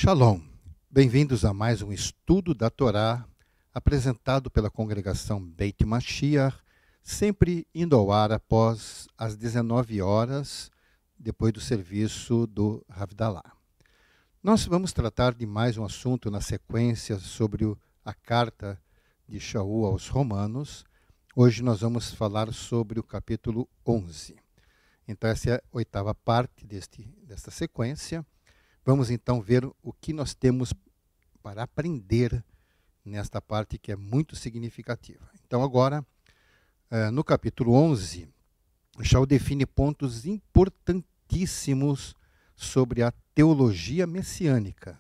Shalom, bem-vindos a mais um estudo da Torá, apresentado pela congregação Beit Mashiach, sempre indo ao ar após as 19 horas, depois do serviço do Havdalah. Nós vamos tratar de mais um assunto na sequência sobre a carta de Shaul aos Romanos. Hoje nós vamos falar sobre o capítulo 11. Então essa é a oitava parte desta sequência. Vamos então ver o que nós temos para aprender nesta parte que é muito significativa. Então agora, no capítulo 11, Shaul define pontos importantíssimos sobre a teologia messiânica.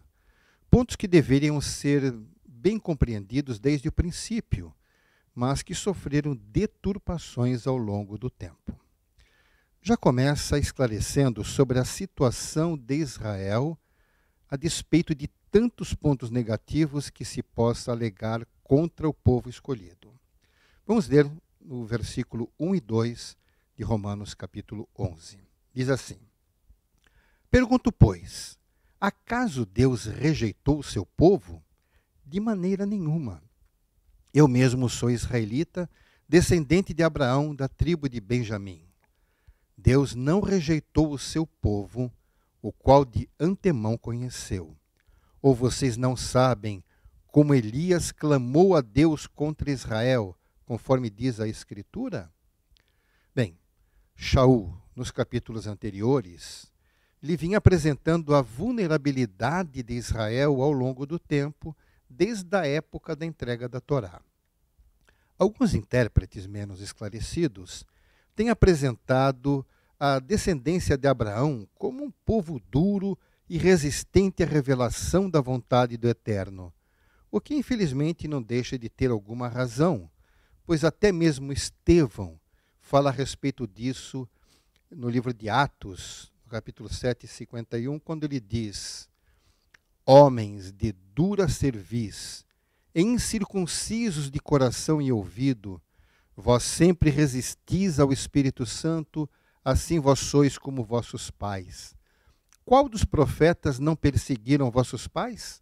Pontos que deveriam ser bem compreendidos desde o princípio, mas que sofreram deturpações ao longo do tempo. Já começa esclarecendo sobre a situação de Israel, a despeito de tantos pontos negativos que se possa alegar contra o povo escolhido. Vamos ler no versículo 1 e 2 de Romanos capítulo 11. Diz assim: Pergunto, pois, acaso Deus rejeitou o seu povo? De maneira nenhuma. Eu mesmo sou israelita, descendente de Abraão, da tribo de Benjamim. Deus não rejeitou o seu povo, o qual de antemão conheceu. Ou vocês não sabem como Elias clamou a Deus contra Israel, conforme diz a Escritura? Bem, Shaul, nos capítulos anteriores, lhe vinha apresentando a vulnerabilidade de Israel ao longo do tempo, desde a época da entrega da Torá. Alguns intérpretes menos esclarecidos têm apresentado a descendência de Abraão como um povo duro e resistente à revelação da vontade do Eterno, o que infelizmente não deixa de ter alguma razão, pois até mesmo Estevão fala a respeito disso no livro de Atos, no capítulo 7, 51, quando ele diz: Homens de dura cerviz, incircuncisos de coração e ouvido, vós sempre resistis ao Espírito Santo, assim vós sois como vossos pais. Qual dos profetas não perseguiram vossos pais?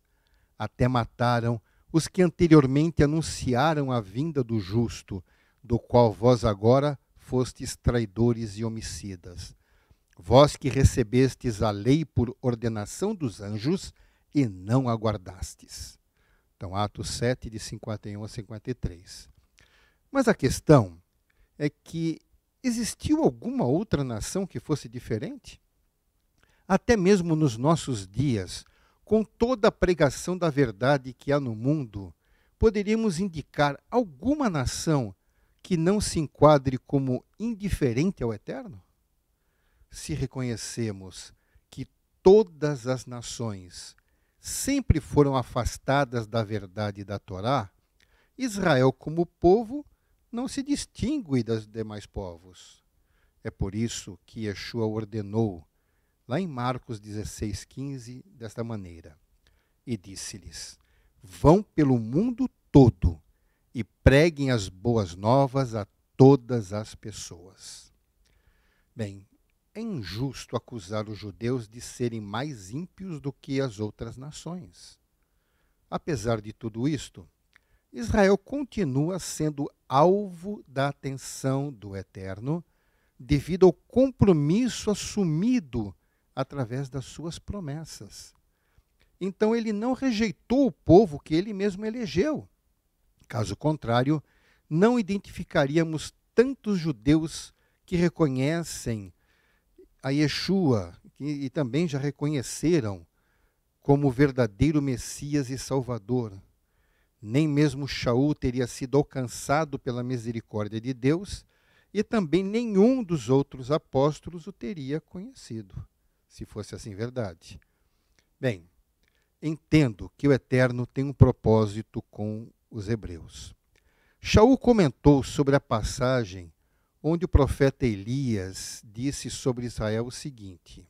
Até mataram os que anteriormente anunciaram a vinda do justo, do qual vós agora fostes traidores e homicidas. Vós que recebestes a lei por ordenação dos anjos e não a guardastes. Então, Atos 7, de 51 a 53. Mas a questão é que existiu alguma outra nação que fosse diferente? Até mesmo nos nossos dias, com toda a pregação da verdade que há no mundo, poderíamos indicar alguma nação que não se enquadre como indiferente ao Eterno? Se reconhecemos que todas as nações sempre foram afastadas da verdade da Torá, Israel, como povo, não se distingue dos demais povos. É por isso que Yeshua ordenou, lá em Marcos 16, 15, desta maneira: E disse-lhes: Vão pelo mundo todo e preguem as boas novas a todas as pessoas. Bem, é injusto acusar os judeus de serem mais ímpios do que as outras nações. Apesar de tudo isto, Israel continua sendo alvo da atenção do Eterno devido ao compromisso assumido através das suas promessas. Então ele não rejeitou o povo que ele mesmo elegeu. Caso contrário, não identificaríamos tantos judeus que reconhecem a Yeshua e também já reconheceram como o verdadeiro Messias e Salvador. Nem mesmo Shaul teria sido alcançado pela misericórdia de Deus, e também nenhum dos outros apóstolos o teria conhecido, se fosse assim verdade. Bem, entendo que o Eterno tem um propósito com os hebreus. Shaul comentou sobre a passagem onde o profeta Elias disse sobre Israel o seguinte.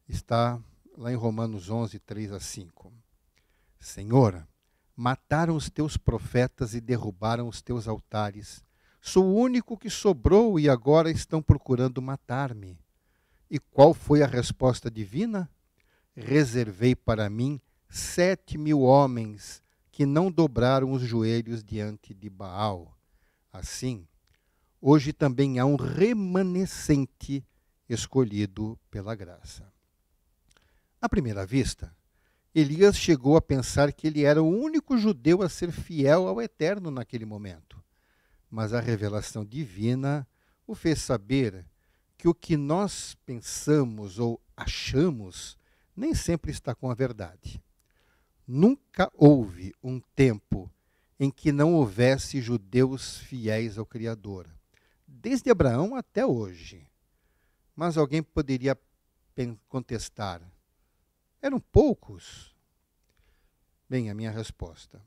Está lá em Romanos 11, 3 a 5. Senhor, mataram os teus profetas e derrubaram os teus altares. Sou o único que sobrou e agora estão procurando matar-me. E qual foi a resposta divina? reservei para mim 7.000 homens que não dobraram os joelhos diante de Baal. Assim, hoje também há um remanescente escolhido pela graça. À primeira vista, Elias chegou a pensar que ele era o único judeu a ser fiel ao Eterno naquele momento. Mas a revelação divina o fez saber que o que nós pensamos ou achamos nem sempre está com a verdade. Nunca houve um tempo em que não houvesse judeus fiéis ao Criador, desde Abraão até hoje. Mas alguém poderia contestar: eram poucos? Bem, a minha resposta: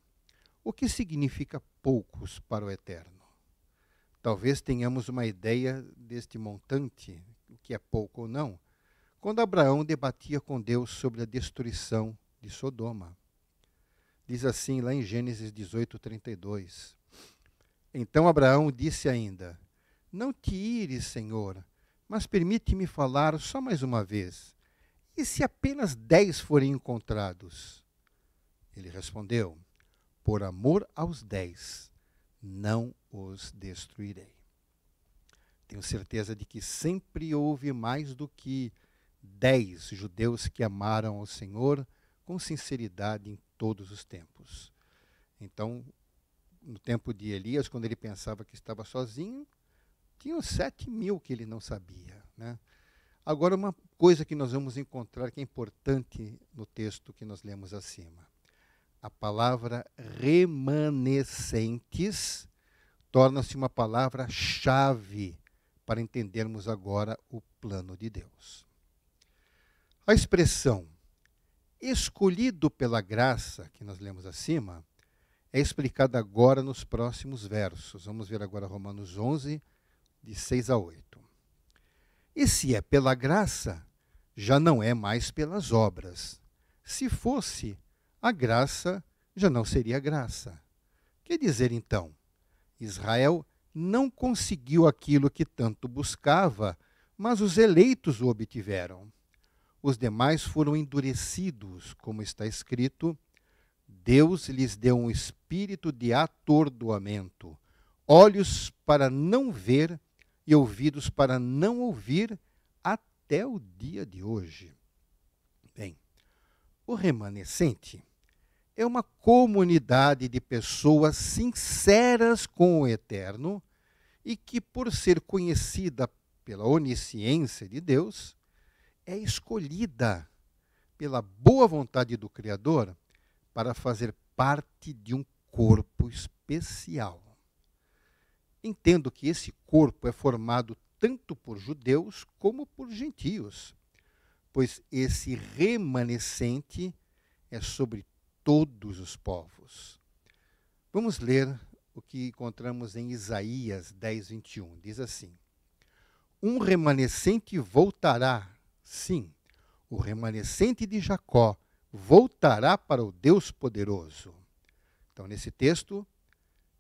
o que significa poucos para o Eterno? Talvez tenhamos uma ideia deste montante, o que é pouco ou não, quando Abraão debatia com Deus sobre a destruição de Sodoma. Diz assim lá em Gênesis 18:32. Então Abraão disse ainda: não te ires, Senhor, mas permite-me falar só mais uma vez. E se apenas 10 forem encontrados? Ele respondeu: por amor aos 10, não os destruirei. Tenho certeza de que sempre houve mais do que 10 judeus que amaram ao Senhor com sinceridade em todos os tempos. Então, no tempo de Elias, quando ele pensava que estava sozinho, tinham 7.000 que ele não sabia, né? Agora, uma coisa que nós vamos encontrar que é importante no texto que nós lemos acima. A palavra remanescentes torna-se uma palavra-chave para entendermos agora o plano de Deus. A expressão escolhido pela graça, que nós lemos acima, é explicada agora nos próximos versos. Vamos ver agora Romanos 11, de 6 a 8. E se é pela graça, já não é mais pelas obras. Se fosse, a graça já não seria graça. Quer dizer, então, Israel não conseguiu aquilo que tanto buscava, mas os eleitos o obtiveram. Os demais foram endurecidos, como está escrito: Deus lhes deu um espírito de atordoamento, olhos para não ver e ouvidos para não ouvir, até o dia de hoje. Bem, o remanescente é uma comunidade de pessoas sinceras com o Eterno e que, por ser conhecida pela onisciência de Deus, é escolhida pela boa vontade do Criador para fazer parte de um corpo especial. Entendo que esse corpo é formado tanto por judeus como por gentios, pois esse remanescente é sobre todos os povos. Vamos ler o que encontramos em Isaías 10:21. Diz assim: um remanescente voltará, sim, o remanescente de Jacó voltará para o Deus poderoso. Então, nesse texto,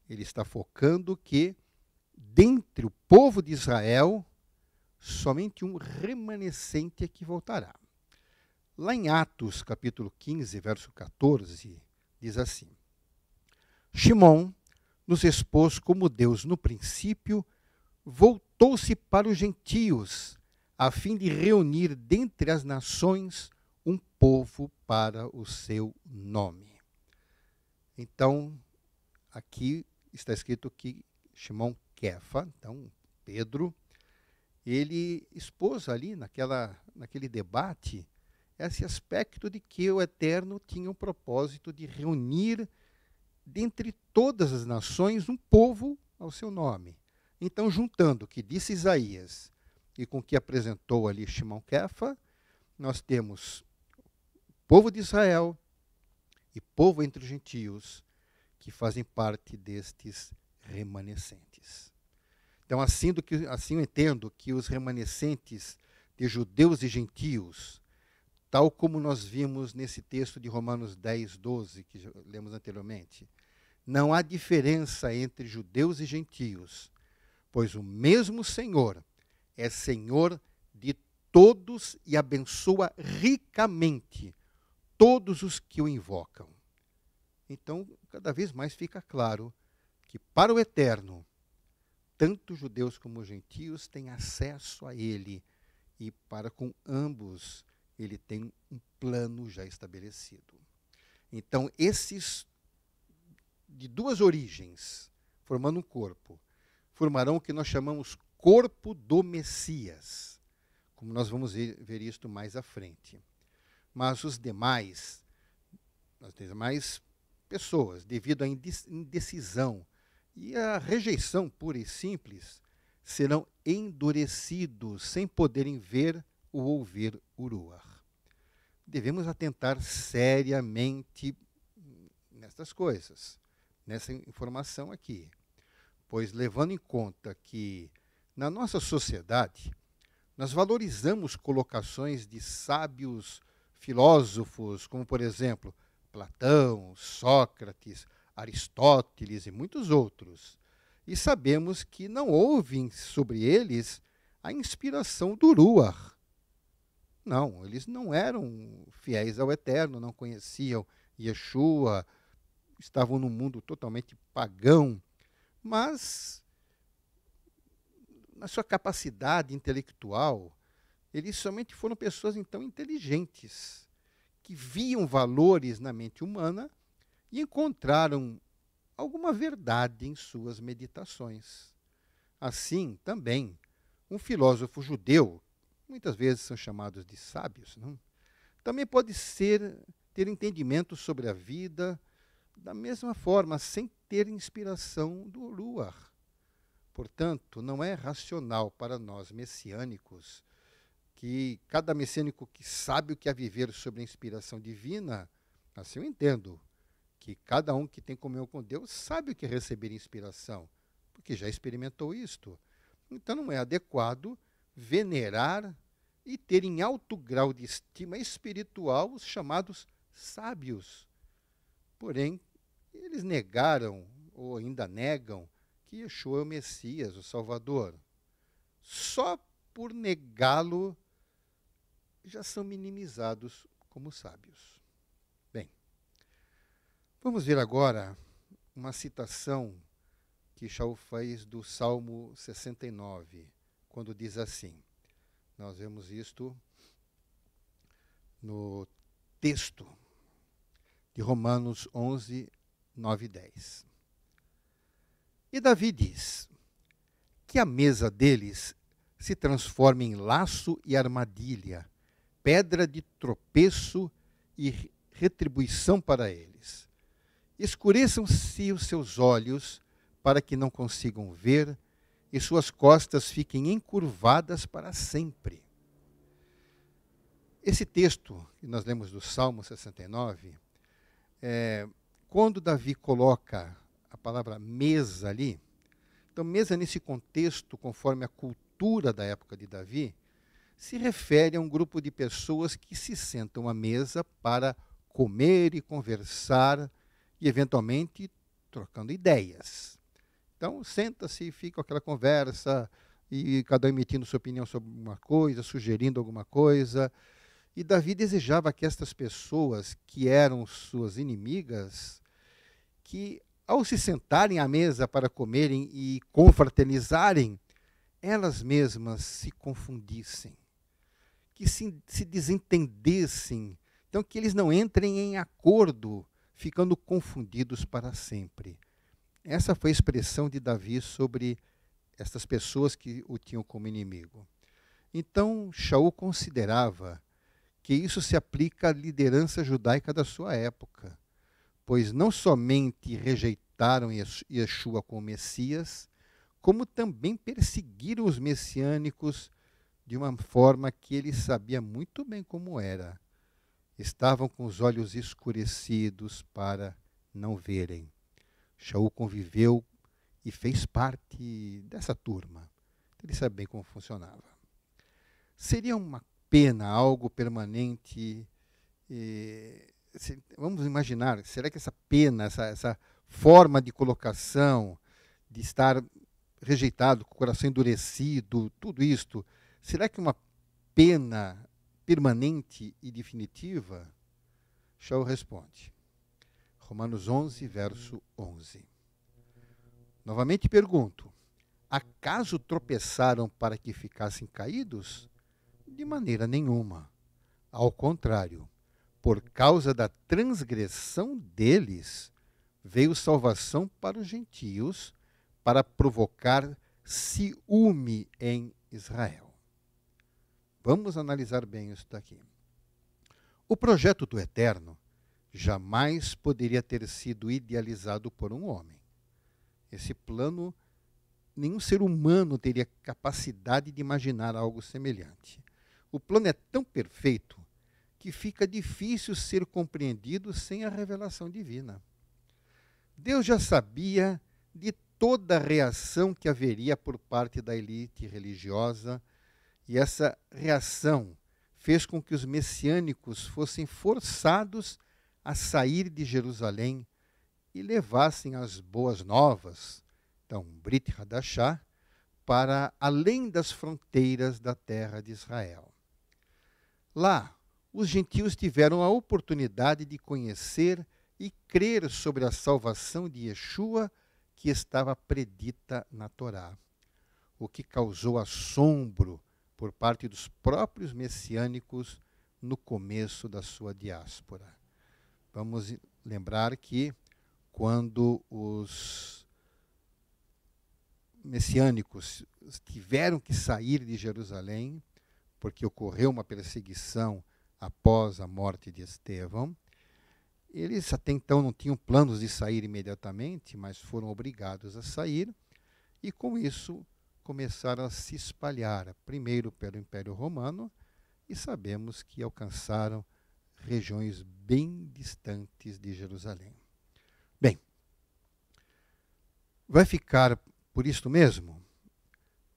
ele está focando que, dentre o povo de Israel, somente um remanescente é que voltará. Lá em Atos, capítulo 15, verso 14, diz assim: Shimon nos expôs como Deus, no princípio, voltou-se para os gentios, a fim de reunir dentre as nações um povo para o seu nome. Então, aqui está escrito que Shimon Kefa, então Pedro, ele expôs ali naquele debate esse aspecto de que o Eterno tinha o propósito de reunir dentre todas as nações um povo ao seu nome. Então, juntando o que disse Isaías e com o que apresentou ali Shimon Kefa, nós temos o povo de Israel e povo entre os gentios que fazem parte destes remanescentes. Então, assim eu entendo que os remanescentes de judeus e gentios, tal como nós vimos nesse texto de Romanos 10:12, que já lemos anteriormente, não há diferença entre judeus e gentios, pois o mesmo Senhor é Senhor de todos e abençoa ricamente todos os que o invocam. Então, cada vez mais fica claro que para o Eterno, tanto judeus como gentios têm acesso a ele, e para com ambos ele tem um plano já estabelecido. Então, esses de duas origens, formando um corpo, formarão o que nós chamamos corpo do Messias, como nós vamos ver isto mais à frente. Mas os demais, as demais pessoas, devido à indecisão e à rejeição pura e simples, serão endurecidos, sem poderem ver ou ouvir o Ruach. Devemos atentar seriamente nestas coisas, nessa informação aqui, pois levando em conta que na nossa sociedade nós valorizamos colocações de sábios filósofos, como por exemplo Platão, Sócrates, Aristóteles e muitos outros, e sabemos que não houve sobre eles a inspiração do Ruach. Não, eles não eram fiéis ao Eterno, não conheciam Yeshua, estavam num mundo totalmente pagão, mas na sua capacidade intelectual, eles somente foram pessoas então inteligentes, que viam valores na mente humana e encontraram alguma verdade em suas meditações. Assim, também, um filósofo judeu, muitas vezes são chamados de sábios, não? Também pode ter entendimento sobre a vida da mesma forma, sem ter inspiração do Ruach. Portanto, não é racional para nós messiânicos que cada messiânico que sabe o que é viver sob a inspiração divina, assim eu entendo, que cada um que tem comunhão com Deus sabe o que é receber inspiração, porque já experimentou isto. Então não é adequado venerar e ter em alto grau de estima espiritual os chamados sábios. Porém, eles negaram, ou ainda negam, que Yeshua é o Messias, o Salvador. Só por negá-lo, já são minimizados como sábios. Bem, vamos ver agora uma citação que Shaul fez do Salmo 69, quando diz assim. Nós vemos isto no texto de Romanos 11, 9 e 10. E Davi diz que a mesa deles se transforme em laço e armadilha, pedra de tropeço e retribuição para eles. Escureçam-se os seus olhos para que não consigam ver, e suas costas fiquem encurvadas para sempre. Esse texto que nós lemos do Salmo 69, quando Davi coloca a palavra mesa ali, então mesa nesse contexto, conforme a cultura da época de Davi, se refere a um grupo de pessoas que se sentam à mesa para comer e conversar e, eventualmente, trocando ideias. Então, senta-se e fica aquela conversa, e cada um emitindo sua opinião sobre uma coisa, sugerindo alguma coisa. E Davi desejava que estas pessoas, que eram suas inimigas, que ao se sentarem à mesa para comerem e confraternizarem, elas mesmas se confundissem, que se desentendessem, então que eles não entrem em acordo, ficando confundidos para sempre. Essa foi a expressão de Davi sobre estas pessoas que o tinham como inimigo. Então, Shaul considerava que isso se aplica à liderança judaica da sua época, pois não somente rejeitaram Yeshua como Messias, como também perseguiram os messiânicos de uma forma que ele sabia muito bem como era. Estavam com os olhos escurecidos para não verem. Shaul conviveu e fez parte dessa turma. Ele sabe bem como funcionava. Seria uma pena, algo permanente. Vamos imaginar, será que essa pena, essa forma de colocação, de estar rejeitado, com o coração endurecido, tudo isto, será que uma pena permanente e definitiva? Shaul responde. Romanos 11, verso 11. Novamente pergunto, acaso tropeçaram para que ficassem caídos? De maneira nenhuma. Ao contrário, por causa da transgressão deles, veio salvação para os gentios, para provocar ciúme em Israel. Vamos analisar bem isso daqui. O projeto do Eterno jamais poderia ter sido idealizado por um homem. Esse plano, nenhum ser humano teria capacidade de imaginar algo semelhante. O plano é tão perfeito que fica difícil ser compreendido sem a revelação divina. Deus já sabia de toda a reação que haveria por parte da elite religiosa, e essa reação fez com que os messiânicos fossem forçados a sair de Jerusalém e levassem as boas novas, então Brit Hadashah, para além das fronteiras da terra de Israel. Lá, os gentios tiveram a oportunidade de conhecer e crer sobre a salvação de Yeshua que estava predita na Torá, o que causou assombro por parte dos próprios messiânicos no começo da sua diáspora. Vamos lembrar que quando os messiânicos tiveram que sair de Jerusalém, porque ocorreu uma perseguição após a morte de Estevão, eles até então não tinham planos de sair imediatamente, mas foram obrigados a sair, e com isso começaram a se espalhar, primeiro pelo Império Romano, e sabemos que alcançaram regiões bem distantes de Jerusalém. Bem, vai ficar por isto mesmo?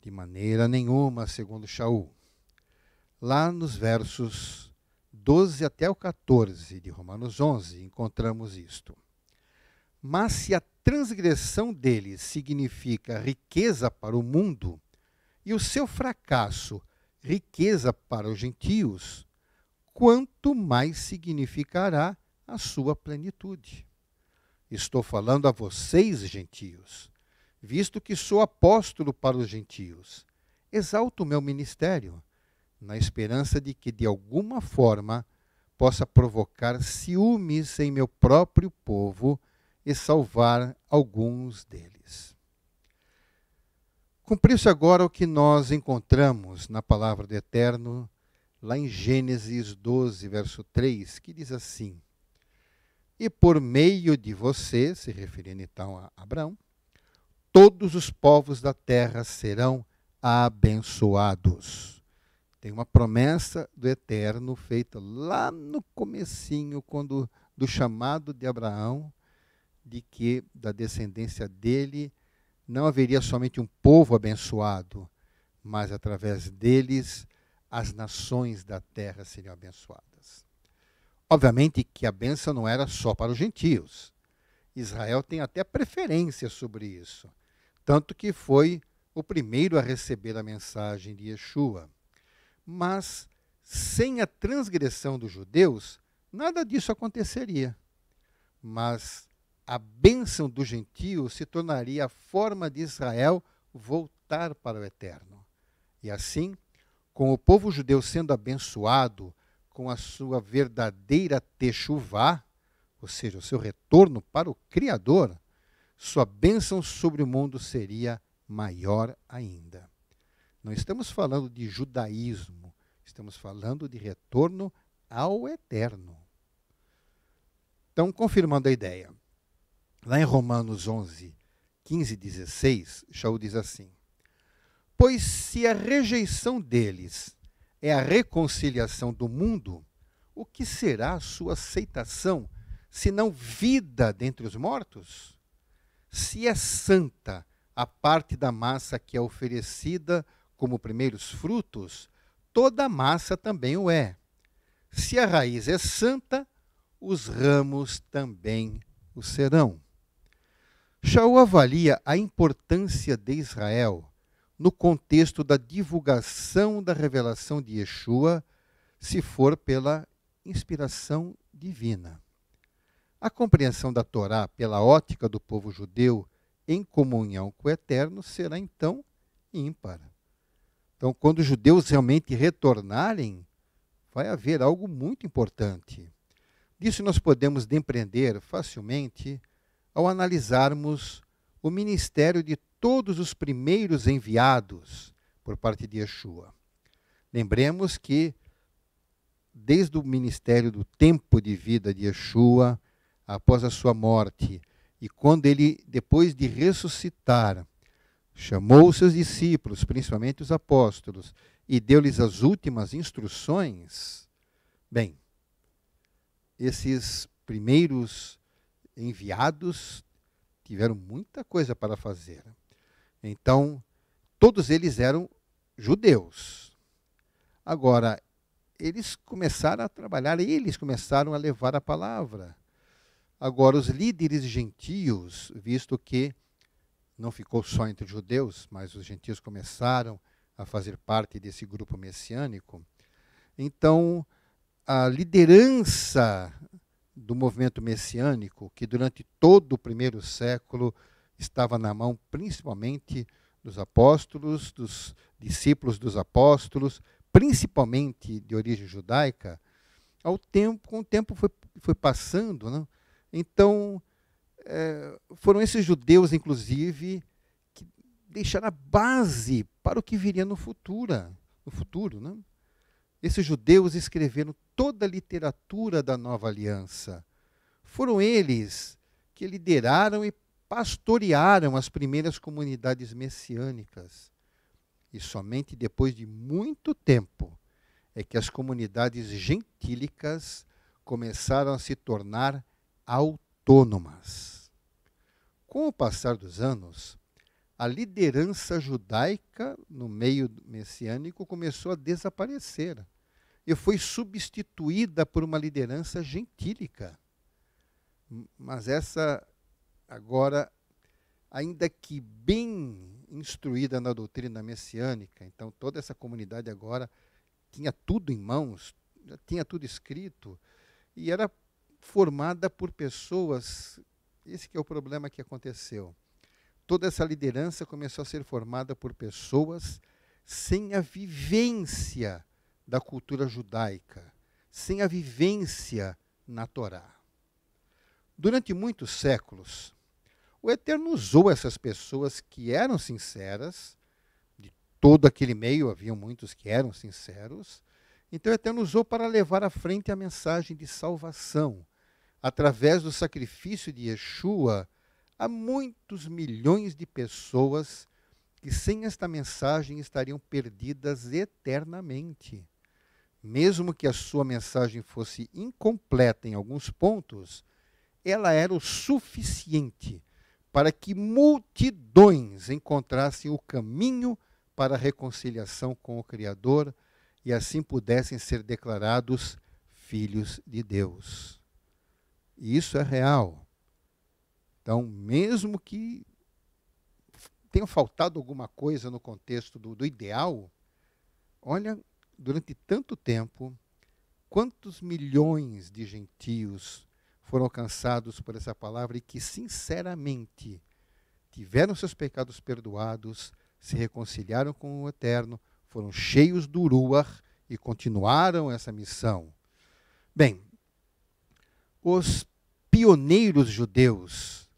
De maneira nenhuma, segundo Shaul. Lá nos versos 12 até o 14 de Romanos 11, encontramos isto. Mas se a transgressão deles significa riqueza para o mundo, e o seu fracasso riqueza para os gentios, quanto mais significará a sua plenitude. Estou falando a vocês, gentios, visto que sou apóstolo para os gentios. Exalto o meu ministério, na esperança de que, de alguma forma, possa provocar ciúmes em meu próprio povo e salvar alguns deles. Cumpriu-se agora o que nós encontramos na palavra do Eterno, lá em Gênesis 12, verso 3, que diz assim: e por meio de você, se referindo então a Abraão, todos os povos da terra serão abençoados. Tem uma promessa do Eterno feita lá no comecinho, quando do chamado de Abraão, de que da descendência dele não haveria somente um povo abençoado, mas através deles as nações da terra seriam abençoadas. Obviamente que a bênção não era só para os gentios. Israel tem até preferência sobre isso, tanto que foi o primeiro a receber a mensagem de Yeshua. Mas, sem a transgressão dos judeus, nada disso aconteceria. Mas a bênção dos gentios se tornaria a forma de Israel voltar para o Eterno. E assim, com o povo judeu sendo abençoado com a sua verdadeira techuvá, ou seja, o seu retorno para o Criador, sua bênção sobre o mundo seria maior ainda. Não estamos falando de judaísmo, estamos falando de retorno ao Eterno. Então, confirmando a ideia, lá em Romanos 11, 15 e 16, Shaul diz assim: pois se a rejeição deles é a reconciliação do mundo, o que será a sua aceitação, senão vida dentre os mortos? Se é santa a parte da massa que é oferecida como primeiros frutos, toda a massa também o é. Se a raiz é santa, os ramos também o serão. Shaul avalia a importância de Israel no contexto da divulgação da revelação de Yeshua, se for pela inspiração divina. A compreensão da Torá pela ótica do povo judeu em comunhão com o Eterno será então ímpar. Então, quando os judeus realmente retornarem, vai haver algo muito importante. Disso nós podemos depreender facilmente ao analisarmos o ministério de todos os primeiros enviados por parte de Yeshua. Lembremos que, desde o ministério do tempo de vida de Yeshua, após a sua morte, e quando ele, depois de ressuscitar, chamou os seus discípulos, principalmente os apóstolos, e deu-lhes as últimas instruções, bem, esses primeiros enviados tiveram muita coisa para fazer. Então, todos eles eram judeus. Agora, eles começaram a trabalhar, eles começaram a levar a palavra. Agora, os líderes gentios, visto que não ficou só entre os judeus, mas os gentios começaram a fazer parte desse grupo messiânico, então, a liderança do movimento messiânico, que durante todo o primeiro século estava na mão principalmente dos apóstolos, dos discípulos dos apóstolos, principalmente de origem judaica, com o tempo foi passando, né? Então, foram esses judeus, inclusive, que deixaram a base para o que viria no futuro, né? Esses judeus escreveram toda a literatura da nova aliança. Foram eles que lideraram e pastorearam as primeiras comunidades messiânicas. E somente depois de muito tempo é que as comunidades gentílicas começaram a se tornar autônomas. Com o passar dos anos, a liderança judaica no meio messiânico começou a desaparecer e foi substituída por uma liderança gentílica. Mas essa, agora, ainda que bem instruída na doutrina messiânica, então toda essa comunidade agora tinha tudo em mãos, tinha tudo escrito, e era formada por pessoas, esse que é o problema que aconteceu. Toda essa liderança começou a ser formada por pessoas sem a vivência da cultura judaica, sem a vivência na Torá. Durante muitos séculos, o Eterno usou essas pessoas que eram sinceras, de todo aquele meio haviam muitos que eram sinceros, então o Eterno usou para levar à frente a mensagem de salvação, através do sacrifício de Yeshua, há muitos milhões de pessoas que sem esta mensagem estariam perdidas eternamente. Mesmo que a sua mensagem fosse incompleta em alguns pontos, ela era o suficiente para que multidões encontrassem o caminho para a reconciliação com o Criador e assim pudessem ser declarados filhos de Deus. E isso é real. Então, mesmo que tenha faltado alguma coisa no contexto do ideal, olha, durante tanto tempo, quantos milhões de gentios foram alcançados por essa palavra e que, sinceramente, tiveram seus pecados perdoados, se reconciliaram com o Eterno, foram cheios do Ruach e continuaram essa missão. Bem, os pioneiros judeus,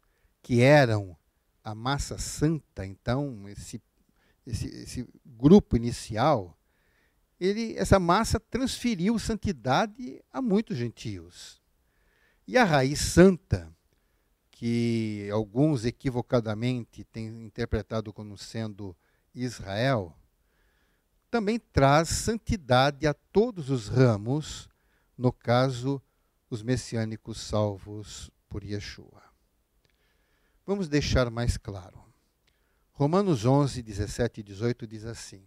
que eram a massa santa, então, esse grupo inicial, essa massa transferiu santidade a muitos gentios. E a raiz santa, que alguns equivocadamente têm interpretado como sendo Israel, também traz santidade a todos os ramos, no caso, os messiânicos salvos por Yeshua. Vamos deixar mais claro. Romanos 11, 17 e 18 diz assim: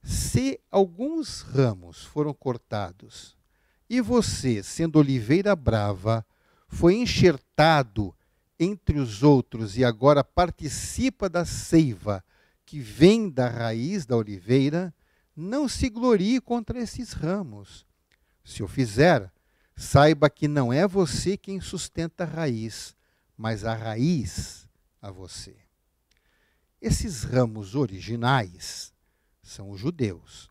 se alguns ramos foram cortados, e você, sendo oliveira brava, foi enxertado entre os outros e agora participa da seiva que vem da raiz da oliveira não se glorie contra esses ramos. Se o fizer, saiba que não é você quem sustenta a raiz, mas a raiz a você. Esses ramos originais são os judeus.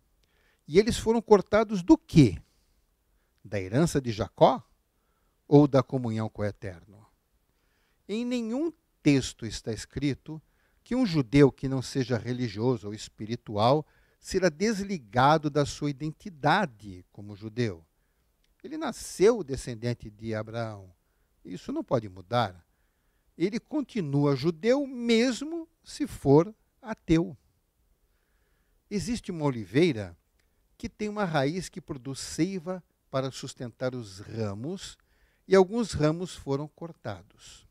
E eles foram cortados do quê? Da herança de Jacó ou da comunhão com o Eterno? Em nenhum texto está escrito que um judeu que não seja religioso ou espiritual será desligado da sua identidade como judeu. Ele nasceu descendente de Abraão. Isso não pode mudar. Ele continua judeu mesmo se for ateu. Existe uma oliveira que tem uma raiz que produz seiva para sustentar os ramos, e alguns ramos foram cortados.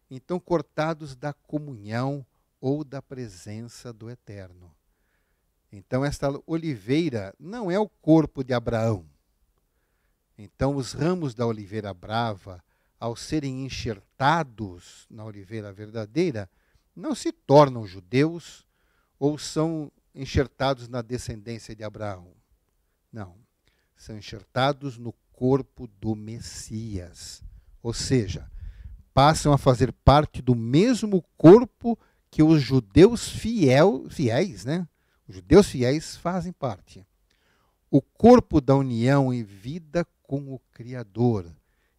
Então, cortados da comunhão ou da presença do Eterno. Então, esta oliveira não é o corpo de Abraão. Então, os ramos da oliveira brava, ao serem enxertados na oliveira verdadeira, não se tornam judeus ou são enxertados na descendência de Abraão. Não. São enxertados no corpo do Messias. Ou seja, passam a fazer parte do mesmo corpo que os judeus fiéis, né? Os judeus fiéis fazem parte. O corpo da união em vida com o Criador.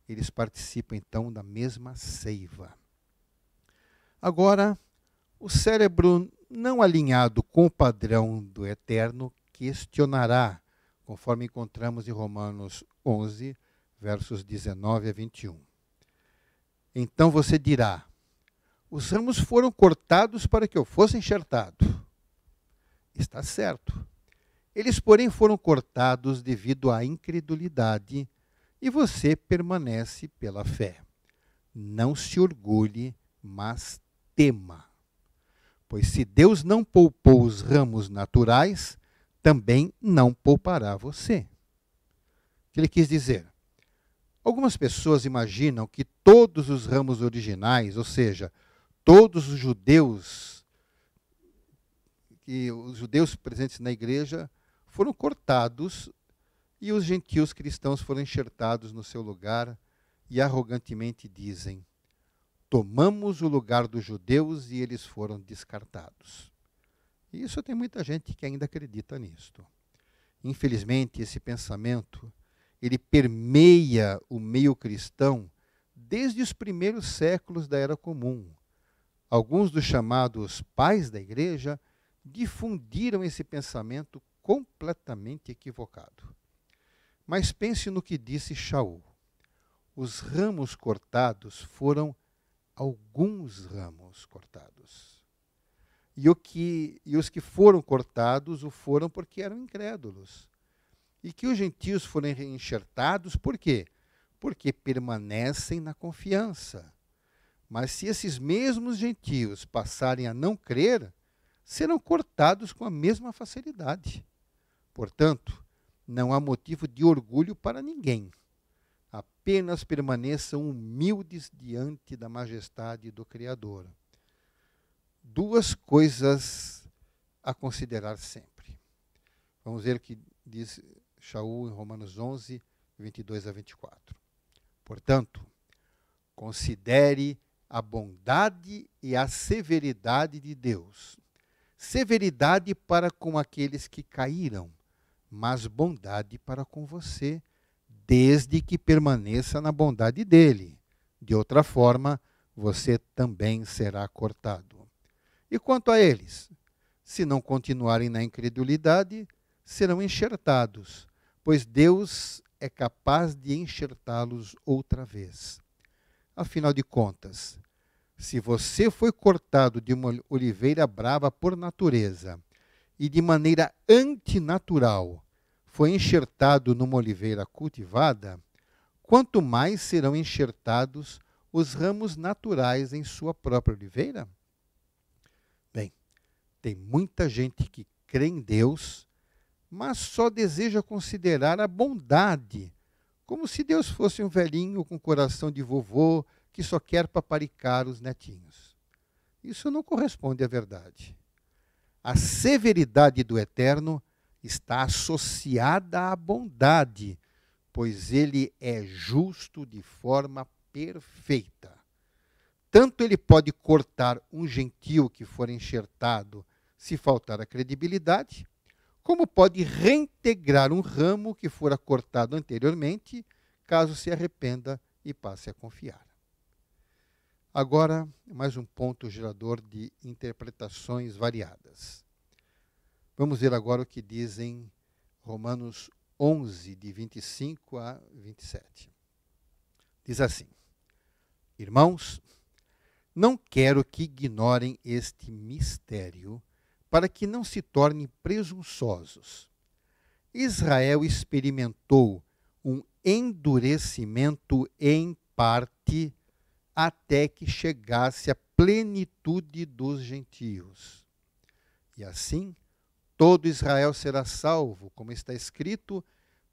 Eles participam, então, da mesma seiva. Agora, o cérebro não alinhado com o padrão do Eterno questionará, conforme encontramos em Romanos 11, versos 19 a 21. Então você dirá, os ramos foram cortados para que eu fosse enxertado. Está certo. Eles, porém, foram cortados devido à incredulidade e você permanece pela fé. Não se orgulhe, mas tema. Pois se Deus não poupou os ramos naturais, também não poupará você. O que ele quis dizer? Algumas pessoas imaginam que todos os ramos originais, ou seja, todos os judeus presentes na igreja, foram cortados e os gentios cristãos foram enxertados no seu lugar e arrogantemente dizem, tomamos o lugar dos judeus e eles foram descartados. E isso tem muita gente que ainda acredita nisto. Infelizmente, esse pensamento, ele permeia o meio cristão desde os primeiros séculos da Era Comum. Alguns dos chamados pais da igreja difundiram esse pensamento completamente equivocado. Mas pense no que disse Shaul. Os ramos cortados foram alguns ramos cortados. E os que foram cortados o foram porque eram incrédulos. E que os gentios foram enxertados, por quê? Porque permanecem na confiança. Mas se esses mesmos gentios passarem a não crer, serão cortados com a mesma facilidade. Portanto, não há motivo de orgulho para ninguém. Apenas permaneçam humildes diante da majestade do Criador. Duas coisas a considerar sempre. Vamos ver o que diz Shaul em Romanos 11, 22 a 24. Portanto, considere a bondade e a severidade de Deus. Severidade para com aqueles que caíram, mas bondade para com você, desde que permaneça na bondade dele. De outra forma, você também será cortado. E quanto a eles? Se não continuarem na incredulidade, serão enxertados, pois Deus é capaz de enxertá-los outra vez. Afinal de contas, se você foi cortado de uma oliveira brava por natureza e de maneira antinatural foi enxertado numa oliveira cultivada, quanto mais serão enxertados os ramos naturais em sua própria oliveira? Bem, tem muita gente que crê em Deus, mas só deseja considerar a bondade, como se Deus fosse um velhinho com coração de vovô que só quer paparicar os netinhos. Isso não corresponde à verdade. A severidade do Eterno está associada à bondade, pois ele é justo de forma perfeita. Tanto ele pode cortar um gentio que for enxertado se faltar a credibilidade, como pode reintegrar um ramo que fora cortado anteriormente, caso se arrependa e passe a confiar. Agora, mais um ponto gerador de interpretações variadas. Vamos ver agora o que dizem Romanos 11, de 25 a 27. Diz assim: Irmãos, não quero que ignorem este mistério, para que não se tornem presunçosos. Israel experimentou um endurecimento em parte até que chegasse a plenitude dos gentios. E assim, todo Israel será salvo, como está escrito,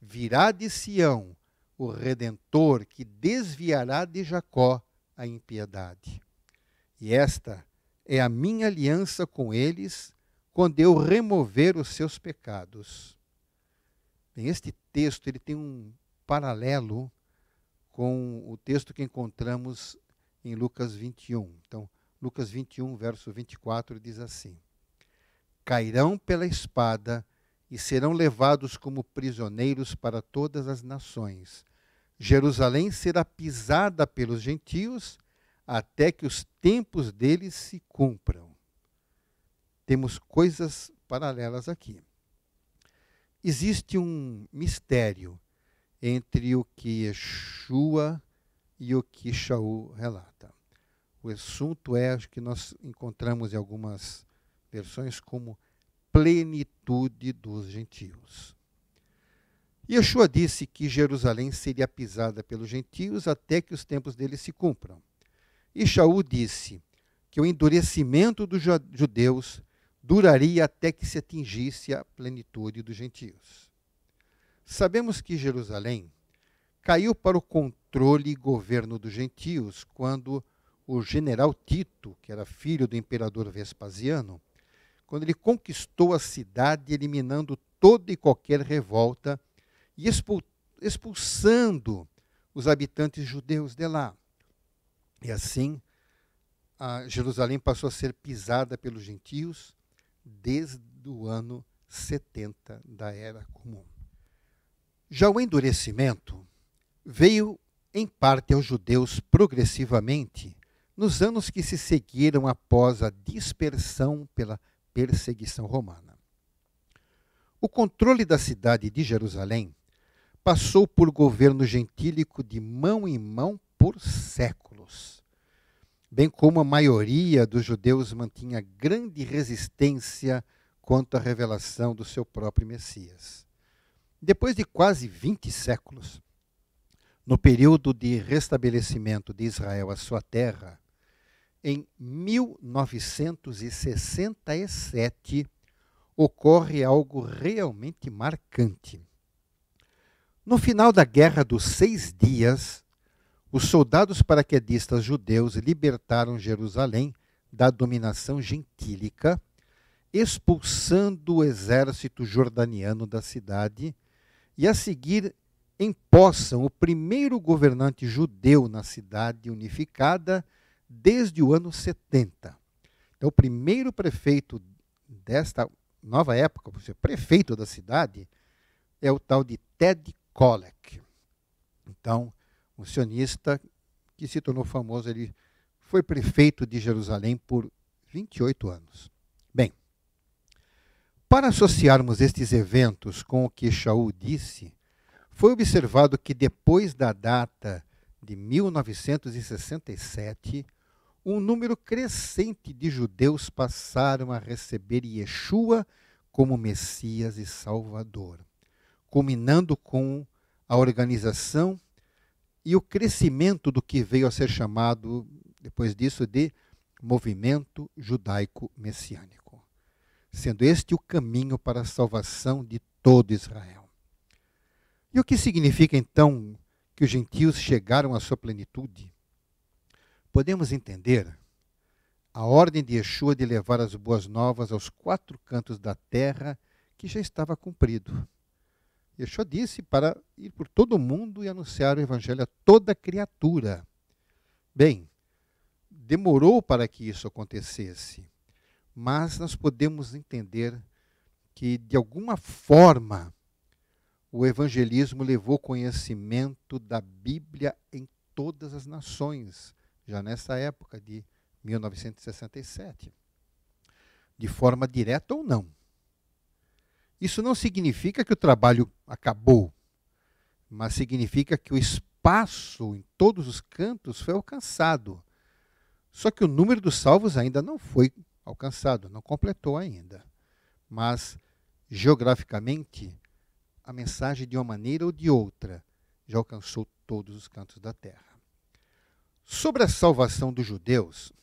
virá de Sião o Redentor que desviará de Jacó a impiedade. E esta é a minha aliança com eles, quando eu remover os seus pecados. Bem, este texto ele tem um paralelo com o texto que encontramos em Lucas 21. Então, Lucas 21, verso 24, diz assim: Cairão pela espada e serão levados como prisioneiros para todas as nações. Jerusalém será pisada pelos gentios até que os tempos deles se cumpram. Temos coisas paralelas aqui. Existe um mistério entre o que Yeshua e o que Shaul relata. O assunto é, acho que nós encontramos em algumas versões como plenitude dos gentios. Yeshua disse que Jerusalém seria pisada pelos gentios até que os tempos deles se cumpram. E Shaul disse que o endurecimento dos judeus duraria até que se atingisse a plenitude dos gentios. Sabemos que Jerusalém caiu para o controle e governo dos gentios quando o general Tito, que era filho do imperador Vespasiano, quando ele conquistou a cidade, eliminando toda e qualquer revolta e expulsando os habitantes judeus de lá. E assim, Jerusalém passou a ser pisada pelos gentios desde o ano 70 da Era Comum. Já o endurecimento veio, em parte, aos judeus progressivamente nos anos que se seguiram após a dispersão pela perseguição romana. O controle da cidade de Jerusalém passou por governo gentílico de mão em mão por séculos, bem como a maioria dos judeus mantinha grande resistência quanto à revelação do seu próprio Messias. Depois de quase 20 séculos, no período de restabelecimento de Israel à sua terra, em 1967, ocorre algo realmente marcante. No final da Guerra dos 6 Dias, os soldados paraquedistas judeus libertaram Jerusalém da dominação gentílica, expulsando o exército jordaniano da cidade e, a seguir, empossam o primeiro governante judeu na cidade unificada desde o ano 70. Então, o primeiro prefeito desta nova época, por ser prefeito da cidade, é o tal de Ted Kollek. Então, um sionista que se tornou famoso, ele foi prefeito de Jerusalém por 28 anos. Bem, para associarmos estes eventos com o que Shaul disse, foi observado que depois da data de 1967, um número crescente de judeus passaram a receber Yeshua como Messias e Salvador, culminando com a organização e o crescimento do que veio a ser chamado, depois disso, de movimento judaico messiânico, sendo este o caminho para a salvação de todo Israel. E o que significa, então, que os gentios chegaram à sua plenitude? Podemos entender a ordem de Yeshua de levar as boas novas aos 4 cantos da terra, que já estava cumprido. Yeshua disse para ir por todo o mundo e anunciar o evangelho a toda criatura. Bem, demorou para que isso acontecesse, mas nós podemos entender que, de alguma forma, o evangelismo levou conhecimento da Bíblia em todas as nações, já nessa época de 1967, de forma direta ou não. Isso não significa que o trabalho acabou, mas significa que o espaço em todos os cantos foi alcançado. Só que o número dos salvos ainda não foi alcançado, não completou ainda. Mas, geograficamente, a mensagem, de uma maneira ou de outra, já alcançou todos os cantos da terra. Sobre a salvação dos judeus,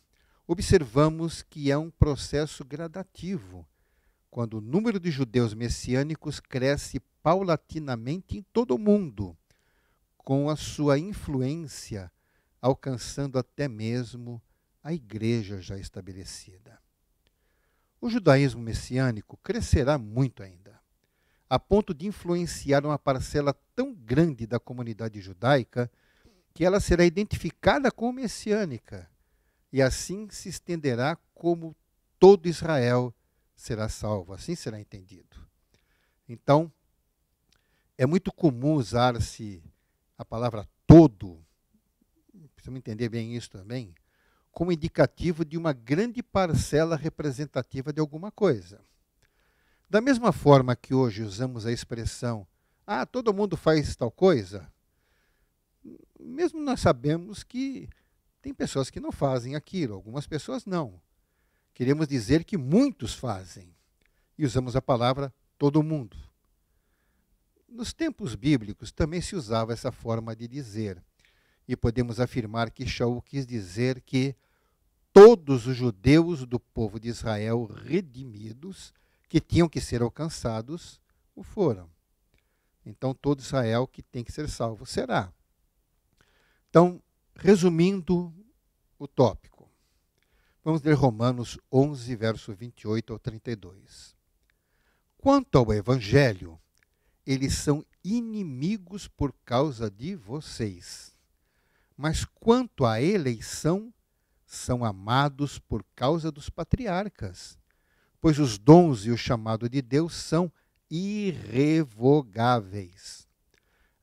observamos que é um processo gradativo, quando o número de judeus messiânicos cresce paulatinamente em todo o mundo, com a sua influência alcançando até mesmo a igreja já estabelecida. O judaísmo messiânico crescerá muito ainda, a ponto de influenciar uma parcela tão grande da comunidade judaica que ela será identificada como messiânica, e assim se estenderá como todo Israel será salvo, assim será entendido. Então, é muito comum usar-se a palavra todo, precisamos entender bem isso também, como indicativo de uma grande parcela representativa de alguma coisa. Da mesma forma que hoje usamos a expressão, todo mundo faz tal coisa, mesmo nós sabemos que tem pessoas que não fazem aquilo, algumas pessoas não. Queremos dizer que muitos fazem, e usamos a palavra todo mundo. Nos tempos bíblicos também se usava essa forma de dizer, e podemos afirmar que Shaul quis dizer que todos os judeus do povo de Israel redimidos, que tinham que ser alcançados, o foram. Então, todo Israel que tem que ser salvo será. Então, resumindo o tópico, vamos ler Romanos 11, verso 28 ao 32. Quanto ao Evangelho, eles são inimigos por causa de vocês. Mas quanto à eleição, são amados por causa dos patriarcas. Pois os dons e o chamado de Deus são irrevogáveis.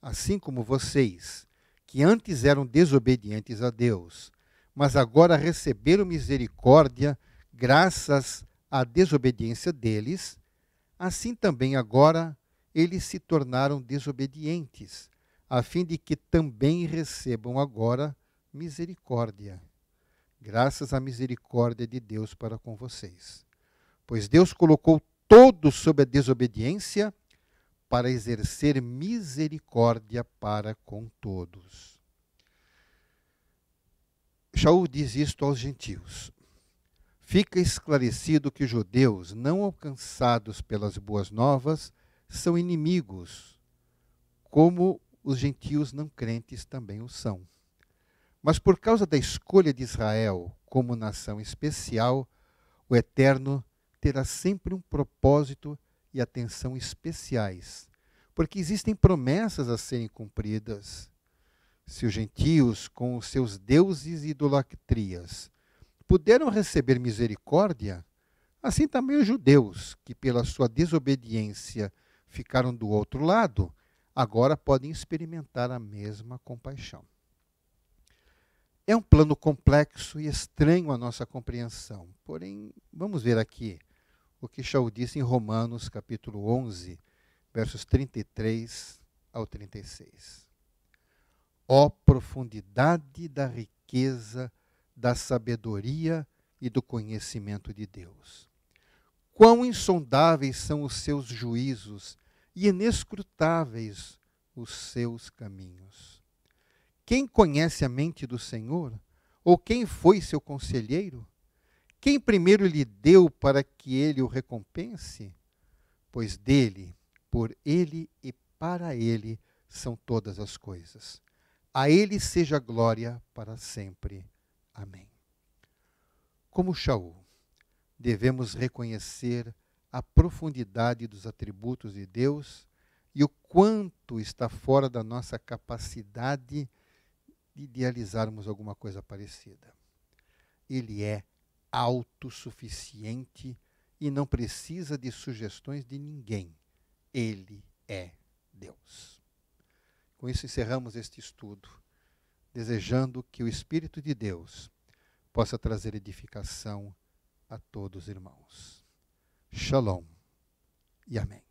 Assim como vocês, que antes eram desobedientes a Deus, mas agora receberam misericórdia graças à desobediência deles, assim também agora eles se tornaram desobedientes, a fim de que também recebam agora misericórdia, graças à misericórdia de Deus para com vocês. Pois Deus colocou todos sob a desobediência para exercer misericórdia para com todos. Shaul diz isto aos gentios. Fica esclarecido que os judeus não alcançados pelas boas novas são inimigos, como os gentios não crentes também o são. Mas por causa da escolha de Israel como nação especial, o Eterno terá sempre um propósito e atenção especiais, porque existem promessas a serem cumpridas. Se os gentios, com os seus deuses e idolatrias, puderam receber misericórdia, assim também os judeus, que pela sua desobediência ficaram do outro lado, agora podem experimentar a mesma compaixão. É um plano complexo e estranho à nossa compreensão. Porém, vamos ver aqui o que Shaul disse em Romanos, capítulo 11, versos 33 ao 36. Ó profundidade da riqueza, da sabedoria e do conhecimento de Deus! Quão insondáveis são os seus juízos e inescrutáveis os seus caminhos! Quem conhece a mente do Senhor? Ou quem foi seu conselheiro? Quem primeiro lhe deu para que ele o recompense? Pois dele, por ele e para ele são todas as coisas. A ele seja glória para sempre. Amém. Como Shaul, devemos reconhecer a profundidade dos atributos de Deus e o quanto está fora da nossa capacidade de idealizarmos alguma coisa parecida. Ele é autossuficiente e não precisa de sugestões de ninguém. Ele é Deus. Com isso encerramos este estudo, desejando que o Espírito de Deus possa trazer edificação a todos os irmãos. Shalom e amém.